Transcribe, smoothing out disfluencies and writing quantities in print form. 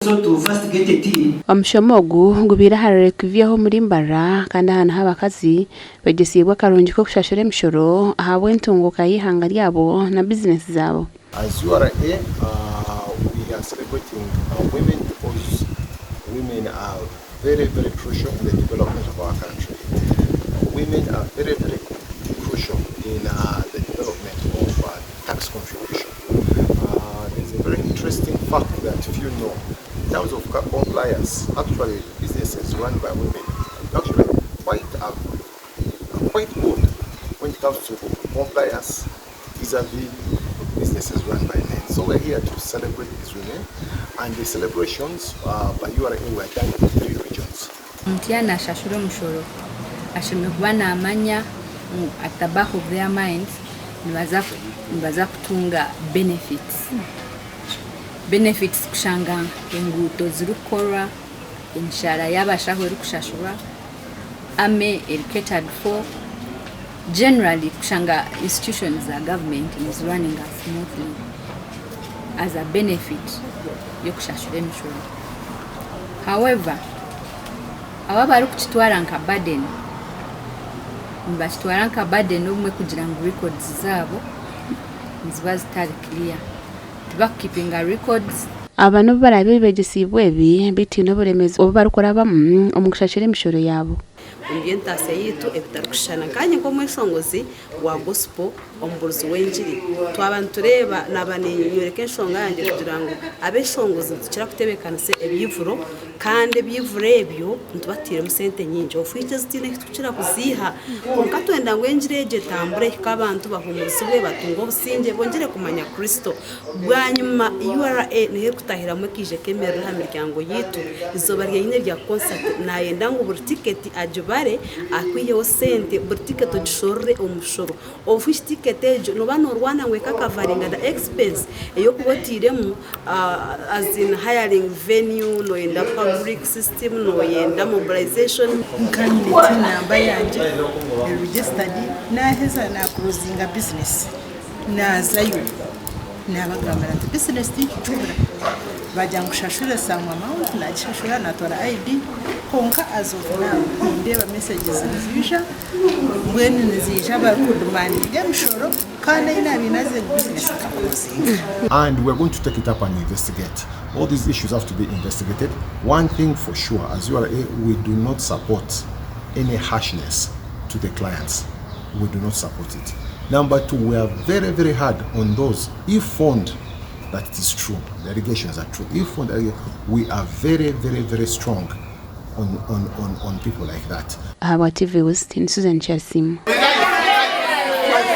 also to investigate it. Omushomogu ngubira harare kuvyaho muri Mbarara kandi hana habakazi begesibwa karungi ko kushashura emishoro ahabwe ntungo kayihanga ryabo na business zabo. As URA, we are celebrating women because women are very, very crucial in the development of our country. Women are very, very crucial in the development of tax contribution. There's a very interesting fact that if you know, in terms of compliance, actually businesses run by women actually quite good when it comes to compliance vis-a-vis businesses run by men. So we're here to celebrate these women, and the celebrations by URA were done in 3 regions. Mtiana ashashura mshoro ashime kuba namanya at the back of their minds nibaza kutunga benefits kushanga enguto zirukora emishara y'abashaho kushashura ame educated for generally kushanga institutions za government is running as smoothly as a benefit yokushashura emishoro. However, abari kukitwara nka burden nibakitwara nka burden omwe kugira ngo records zabo niziba zitari clear, keeping records. Abantu barabe begesibwe ebi bitino buremezi obarukora bamu omukushashira emishoro yabo. Ambientase yitu ebitarukushana kanye nko mweshongozi wa gospel omburuzi wenjiri twabantu tureba nabanenyoreke enshonga yanjye kugira ngo abeshongozi tukira kutebekana se ebyivuro kandi ebyivuro ebyo ntubatire mu sente nyingi ofuite zitine tukira kuziha konka twenda ngo enjireje tambure kabantu bahumuzibwe batungo businge bongere kumanya Kristo bwanyuma URA nihe kutahira mu kije kemero ha miryango yitu izoba ryine rya concert nayenda ngo buri ticket ajubare akwiyeho sente buri ticket ogishorre omushoro ofuite ticket ejo no bano rwana ngweka covering the expense eyo kubotiremu as in hiring venue no yenda public system no yenda mobilization nkanyiti namba yanje registered na heza na closing a business na zayo na bagambara business tichura bajya ngushashura samwa amount na gishashura na tora ID konka azovuna ndeba messages zisha mwene nizisha barukudumani emishoro kana ina binaze business closing. And we're going to take it up and investigate. All these issues have to be investigated. One thing for sure, as URA, we do not support any harshness to the clients. We do not support it. Number 2, we are very, very hard on those, if found that it is true, the allegations are true. If found, we are very, very, very strong on people like that. Our TV was in Susan Chelsea.